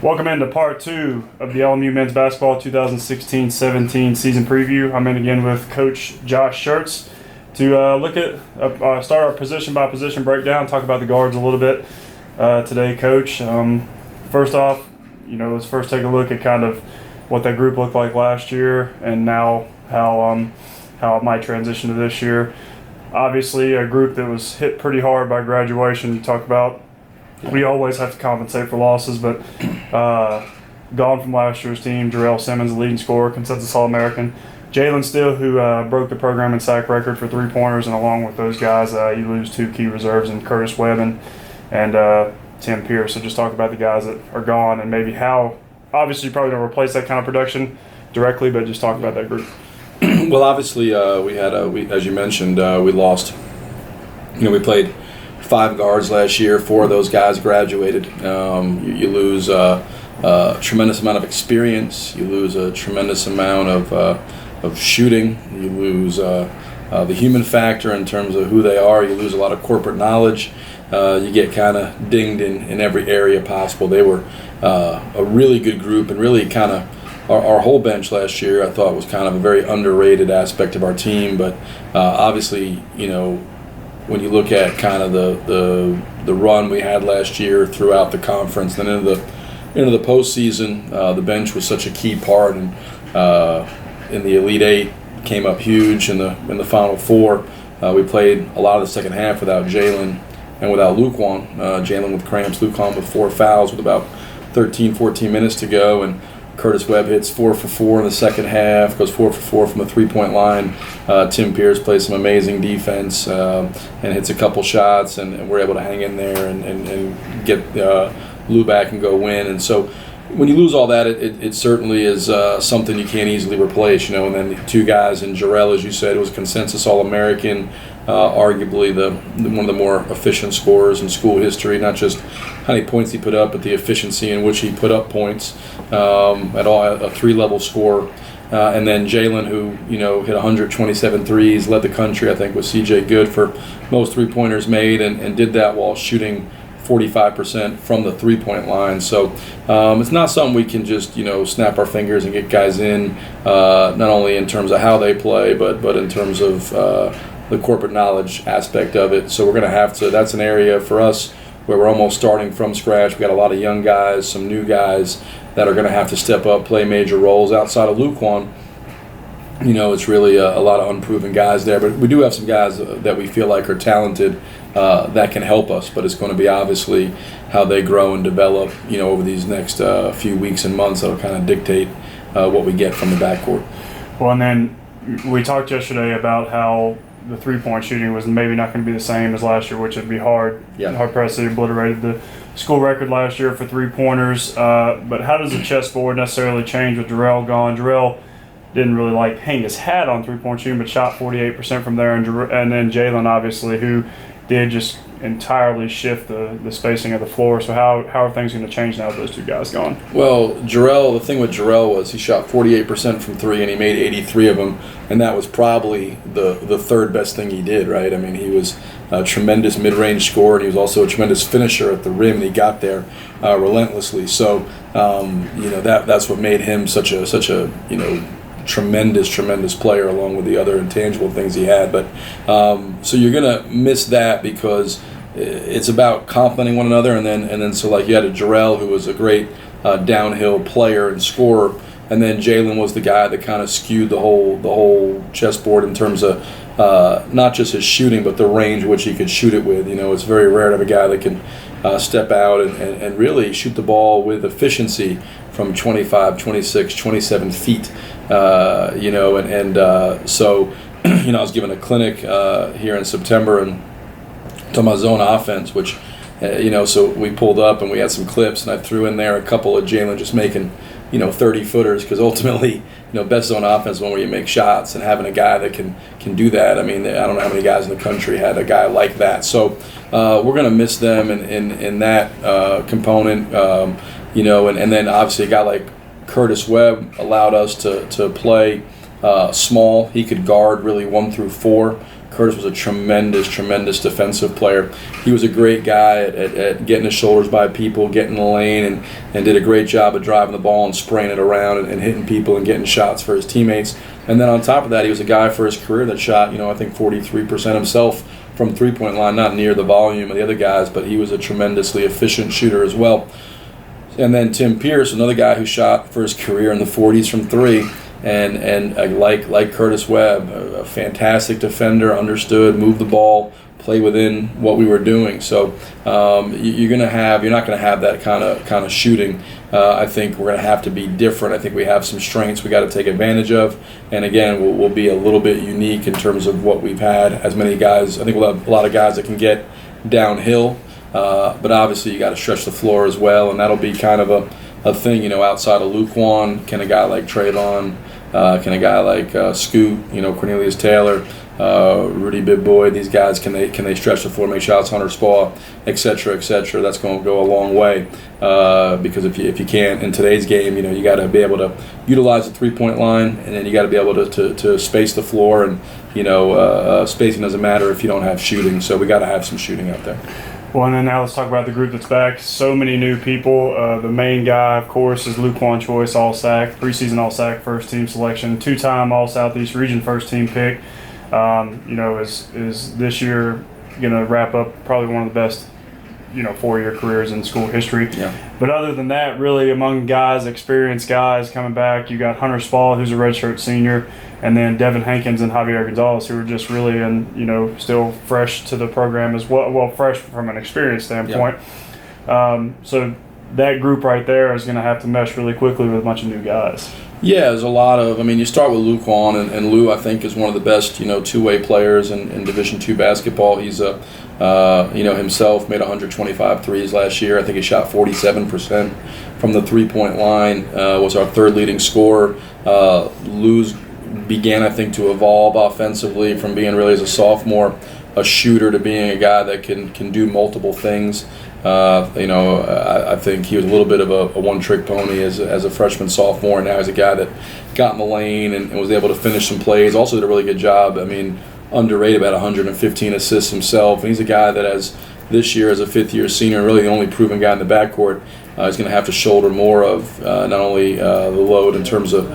Welcome into part two of the LMU men's basketball 2016-17 season preview. I'm in again with Coach Josh Schertz to look at start our position by position breakdown, talk about the guards a little bit today, Coach. First off, let's first take a look at kind of what that group looked like last year and now how it might transition to this year. Obviously, a group that was hit pretty hard by graduation. You talk about we always have to compensate for losses, but gone from last year's team, Jarrell Simmons, the leading scorer, consensus All-American. Jalen Steele, who broke the program and sack record for three-pointers, and along with those guys, you lose two key reserves in Curtis Webb and Tim Pierce. So just talk about the guys that are gone and maybe how, obviously you probably don't replace that kind of production directly, but just talk about that group. Well, obviously we had, as you mentioned, we lost. We played 5 guards last year. 4 of those guys graduated. You lose a tremendous amount of experience. You lose a tremendous amount of shooting. You lose the human factor in terms of who they are. You lose a lot of corporate knowledge. You get kind of dinged in every area possible. They were a really good group, and really kind of our whole bench last year I thought was kind of a very underrated aspect of our team. But obviously, when you look at kind of the run we had last year throughout the conference, then into the postseason, the bench was such a key part, and in the Elite Eight came up huge in the Final Four. We played a lot of the second half without Jalen and without Luquan. Jalen with cramps, Luquan with 4 fouls with about 13-14 minutes to go, and Curtis Webb hits 4 for 4 in the second half, goes 4 for 4 from the three-point line. Tim Pierce plays some amazing defense and hits a couple shots, and we're able to hang in there and get Lou back and go win. And so when you lose all that, it certainly is something you can't easily replace, And then the 2 guys in Jarrell, as you said, was consensus All-American, arguably one of the more efficient scorers in school history, not just how many points he put up, but the efficiency in which he put up points at all, a 3-level scorer. And then Jalen, who hit 127 threes, led the country, I think, with CJ Good for most three-pointers made, and did that while shooting 45% from the three-point line. So it's not something we can just snap our fingers and get guys in, not only in terms of how they play, but in terms of the corporate knowledge aspect of it. So we're going to have to, that's an area for us where we're almost starting from scratch. We got a lot of young guys, some new guys that are going to have to step up, play major roles. Outside of Luquan, it's really a lot of unproven guys there, but we do have some guys that we feel like are talented that can help us, but it's going to be obviously how they grow and develop, over these next few weeks and months that'll kind of dictate what we get from the backcourt. Well, and then we talked yesterday about how the three-point shooting was maybe not going to be the same as last year, which would be hard pressed. They obliterated the school record last year for three-pointers. But how does the chessboard necessarily change with Jarrell gone? Jarrell didn't really hang his hat on three-point shooting, but shot 48% from there. And then Jalen, obviously, who did just entirely shift the spacing of the floor. So how are things going to change now with those 2 guys gone? Well, Jarrell, the thing with Jarrell was he shot 48% from 3 and he made 83 of them, and that was probably the third best thing he did, right? I mean, he was a tremendous mid-range scorer, and he was also a tremendous finisher at the rim, and he got there relentlessly. So, that's what made him such a tremendous player, along with the other intangible things he had. But so you're gonna miss that because it's about complementing one another, and then so you had a Jarrell who was a great downhill player and scorer, and then Jalen was the guy that kind of skewed the whole chessboard in terms of not just his shooting, but the range which he could shoot it with. It's very rare to have a guy that can step out and really shoot the ball with efficiency from 25, 26, 27 feet. So I was given a clinic here in September and to my zone offense, which so we pulled up and we had some clips, and I threw in there a couple of Jalen just making 30-footers, because ultimately best zone offense is one where you make shots, and having a guy that can do that. I mean, I don't know how many guys in the country had a guy like that. So we're going to miss them in that component, and then obviously a guy like Curtis Webb allowed us to play small. He could guard really 1 through 4. Curtis was a tremendous defensive player. He was a great guy at getting his shoulders by people, getting in the lane, and did a great job of driving the ball and spraying it around and hitting people and getting shots for his teammates. And then on top of that, he was a guy for his career that shot, I think 43% himself from three-point line, not near the volume of the other guys, but he was a tremendously efficient shooter as well. And then Tim Pierce, another guy who shot for his career in the 40s from three, and like Curtis Webb, a fantastic defender, understood, moved the ball, play within what we were doing. So you're not gonna have that kind of shooting. I think we're gonna have to be different. I think we have some strengths we got to take advantage of, and again, we'll be a little bit unique in terms of what we've had. As many guys, I think we'll have a lot of guys that can get downhill, but obviously you got to stretch the floor as well, and that'll be kind of a thing. Outside of Luquan, can a guy like Trayvon, can a guy like Scoot, Cornelius Taylor, Rudy Big Boy, these guys, can they stretch the floor, make shots, Hunter Spa, et cetera, that's going to go a long way, because if you can't in today's game, you got to be able to utilize the three-point line, and then you got to be able to space the floor, and spacing doesn't matter if you don't have shooting, so we got to have some shooting out there. Well, and then now let's talk about the group that's back. So many new people. The main guy, of course, is Luquan Choice, All-SAC, preseason All-SAC first-team selection, two-time All-Southeast Region first-team pick. Is this year going to wrap up probably one of the best, 4-year careers in school history. Yeah. But other than that, really among guys, experienced guys coming back, you got Hunter Spall, who's a redshirt senior, and then Devin Hankins and Javier Gonzalez, who are just really still fresh to the program as well. Well, fresh from an experience standpoint. Yeah. So that group right there is going to have to mesh really quickly with a bunch of new guys. Yeah, there's a lot of. You start with Luquan, and Lou, I think, is one of the best, two-way players in Division II basketball. He's himself made 125 threes last year. I think he shot 47% from the three-point line. Was our third leading scorer. Lou's began, I think, to evolve offensively from being really as a sophomore a shooter to being a guy that can do multiple things. I think he was a little bit of a one-trick pony as a freshman, sophomore, and now he's a guy that got in the lane and was able to finish some plays. Also did a really good job. Underrated, about 115 assists himself. And he's a guy that has this year as a fifth-year senior, really the only proven guy in the backcourt. He's going to have to shoulder more of not only the load in terms of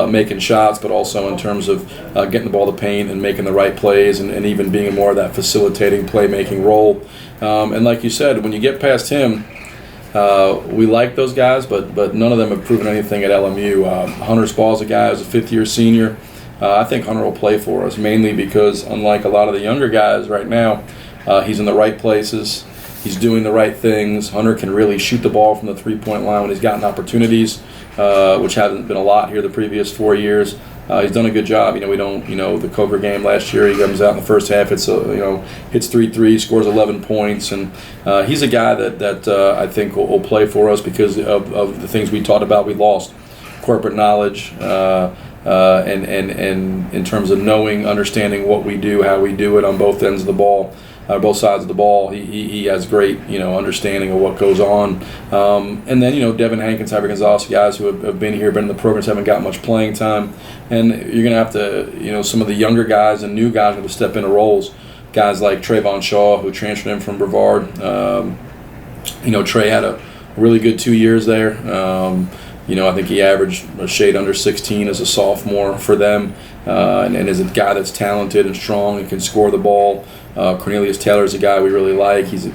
making shots, but also in terms of getting the ball to paint and making the right plays, and even being more of that facilitating, playmaking role. And like you said, when you get past him, we like those guys, but none of them have proven anything at LMU. Hunter Spall's a guy who's a fifth-year senior. I think Hunter will play for us, mainly because unlike a lot of the younger guys right now, he's in the right places. He's doing the right things. Hunter can really shoot the ball from the three-point line when he's gotten opportunities, which haven't been a lot here the previous 4 years. He's done a good job. We don't, the Coker game last year, he comes out in the first half, hits 3 threes, scores 11 points, and he's a guy that I think will play for us because of the things we talked about. We lost corporate knowledge, and in terms of knowing, understanding what we do, how we do it on both ends of the ball. Both sides of the ball, he has great understanding of what goes on, and then Devin Hankins, Javier Gonzalez, guys who have been here, been in the programs, haven't got much playing time, and you're gonna have to some of the younger guys and new guys have to step into roles. Guys like Trayvon Shaw, who transferred in from Brevard. Trey had a really good 2 years there. I think he averaged a shade under 16 as a sophomore for them, and is a guy that's talented and strong and can score the ball. Cornelius Taylor is a guy we really like. He's a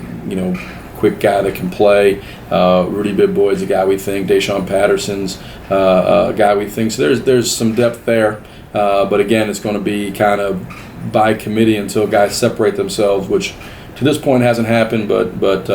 quick guy that can play. Rudy Big Boy is a guy we think. Deshaun Patterson's a guy we think. So there's some depth there, but again, it's going to be kind of by committee until guys separate themselves, which to this point hasn't happened, but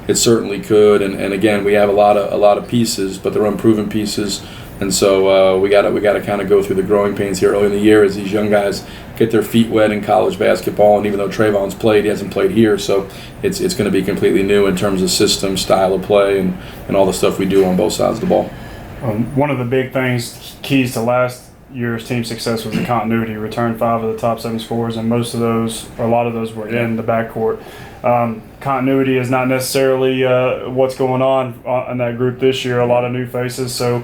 it certainly could. And again, we have a lot of pieces, but they're unproven pieces. And so we got to kind of go through the growing pains here early in the year as these young guys get their feet wet in college basketball. And even though Trayvon's played, he hasn't played here, so it's going to be completely new in terms of system, style of play, and all the stuff we do on both sides of the ball. One of the big things, keys to last year's team success, was the continuity. Returned 5 of the top 7 scorers, and a lot of those were in the backcourt. Continuity is not necessarily what's going on in that group this year. A lot of new faces, so.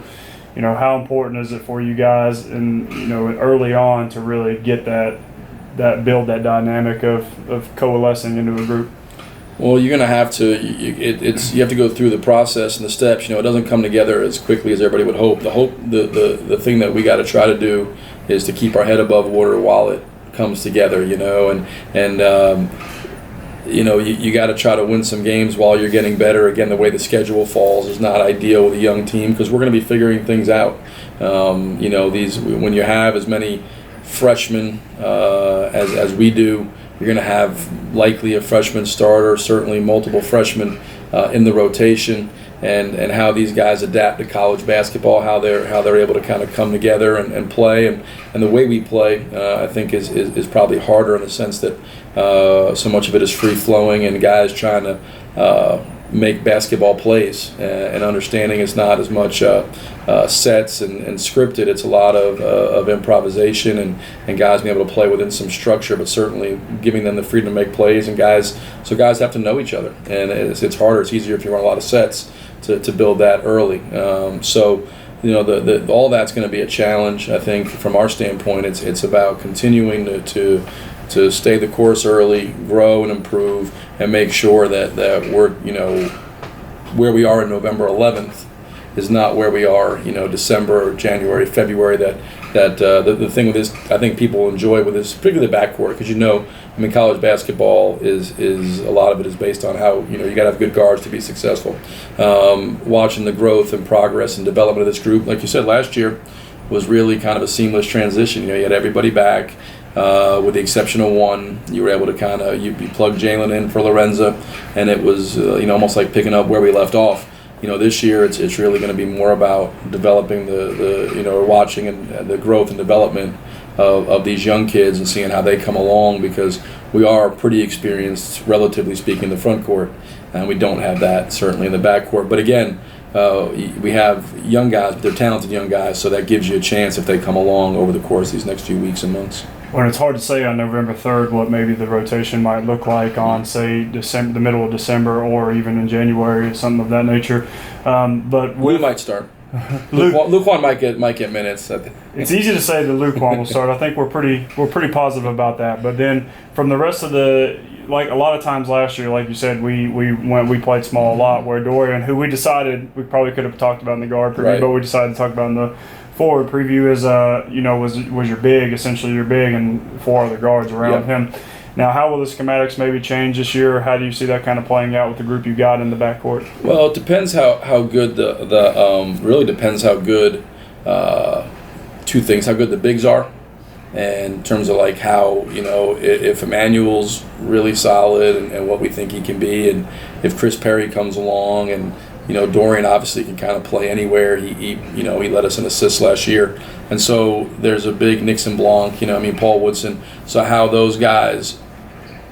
How important is it for you guys and early on to really get that build that dynamic of coalescing into a group? Well, you're going to have to. You have to go through the process and the steps. It doesn't come together as quickly as everybody would hope. The thing that we got to try to do is to keep our head above water while it comes together. You got to try to win some games while you're getting better. Again, the way the schedule falls is not ideal with a young team because we're going to be figuring things out. When you have as many freshmen as we do, you're going to have likely a freshman starter, certainly multiple freshmen in the rotation, and how these guys adapt to college basketball, how they're able to kind of come together and play, and the way we play, I think is probably harder in the sense that so much of it is free flowing and guys trying to make basketball plays, and understanding it's not as much sets and scripted. It's a lot of improvisation and guys being able to play within some structure, but certainly giving them the freedom to make plays. And guys have to know each other, and it's harder. It's easier if you run a lot of sets to build that early. All that's going to be a challenge. I think from our standpoint, it's about continuing to stay the course early, grow and improve, and make sure that we're, where we are in November 11th is not where we are, December, January, February. The thing with this, I think people enjoy with this, particularly the backcourt, because college basketball is a lot of it is based on how you got to have good guards to be successful. Watching the growth and progress and development of this group, like you said, last year was really kind of a seamless transition. You had everybody back. With the exception of one, you were able to kind of you plug Jalen in for Lorenza, and it was almost like picking up where we left off. This year it's really going to be more about developing watching and the growth and development of these young kids and seeing how they come along, because we are pretty experienced, relatively speaking, in the front court, and we don't have that certainly in the back court. But again, we have young guys, but they're talented young guys, so that gives you a chance if they come along over the course of these next few weeks and months. When it's hard to say on November 3rd what maybe the rotation might look like on, say, the middle of December or even in January, something of that nature. But we might start. Luquan might get minutes. It's easy to say that Luquan will start. I think we're pretty positive about that. But then from the rest of like a lot of times last year, like you said, we played small a lot. Where Dorian, who we decided we probably could have talked about in the guard preview, right, but we decided to talk about in the forward preview is was your big, essentially your big, and four other guards around him. Now, how will the schematics maybe change this year? How do you see that kind of playing out with the group you got in the backcourt? Well, it depends how good really depends how good two things: how good the bigs are, and in terms of like how if Emmanuel's really solid and what we think he can be, and if Chris Perry comes along, and Dorian obviously can kind of play anywhere. He led us an assist last year, and so there's a big Nixon Blanc, Paul Woodson. So how those guys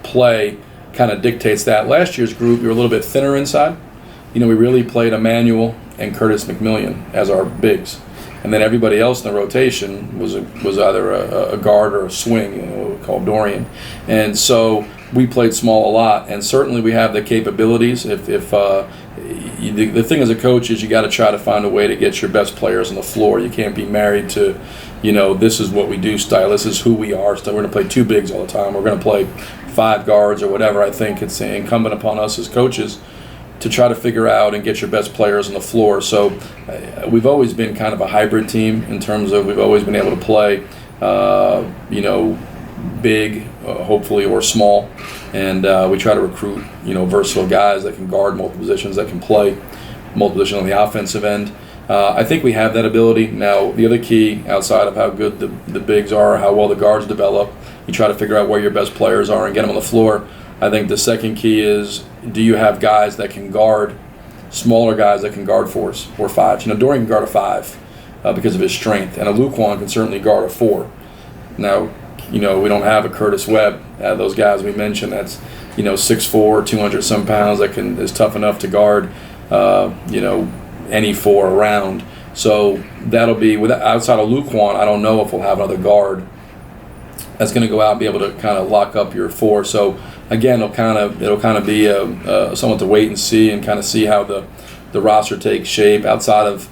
play kind of dictates that. Last year's group, we were a little bit thinner inside. We really played Emmanuel and Curtis McMillian as our bigs, and then everybody else in the rotation was either a guard or a swing, called Dorian, and so we played small a lot, and certainly we have the capabilities. The thing as a coach is you got to try to find a way to get your best players on the floor. You can't be married to, this is what we do style. This is who we are. So we're going to play two bigs all the time. We're going to play five guards or whatever. I think it's incumbent upon us as coaches to try to figure out and get your best players on the floor. So we've always been kind of a hybrid team in terms of we've always been able to play, big, hopefully, or small, and we try to recruit versatile guys that can guard multiple positions, that can play multiple positions on the offensive end. I think we have that ability. Now, the other key outside of how good the bigs are, how well the guards develop, you try to figure out where your best players are and get them on the floor. I think the second key is, do you have guys that can guard, smaller guys that can guard fours or fives? Dorian can guard a five because of his strength, and a Luquan can certainly guard a four. Now, we don't have a Curtis Webb. Those guys we mentioned, that's 6'4", 200 some pounds, that is tough enough to guard any four around. So that'll be outside of Luquan. I don't know if we'll have another guard that's going to go out and be able to kind of lock up your four. So again, it'll kind of be somewhat to wait and see, and kind of see how the roster takes shape outside of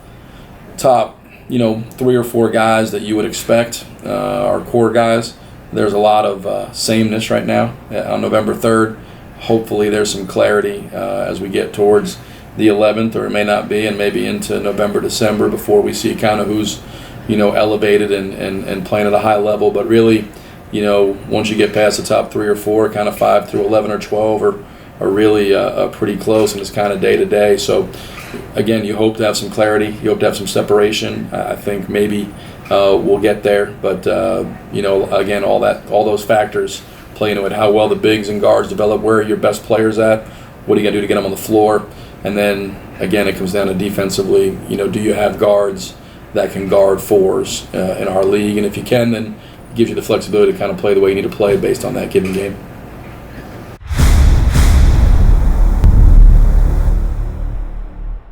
top 3 or 4 guys that you would expect, our core guys. there's a lot of sameness right now. On November 3rd, hopefully there's some clarity as we get towards the 11th, or it may not be, and maybe into November, December before we see kind of who's, elevated and playing at a high level. But really, once you get past the top 3 or 4, kind of 5 through 11 or 12 are really pretty close, and it's kind of day to day. So again, you hope to have some clarity, you hope to have some separation. I think maybe we'll get there, but again, all those factors play into it. How well the bigs and guards develop, where are your best players at, what are you gonna do to get them on the floor, and then again, it comes down to defensively. Do you have guards that can guard fours in our league? And if you can, then it gives you the flexibility to kind of play the way you need to play based on that given game.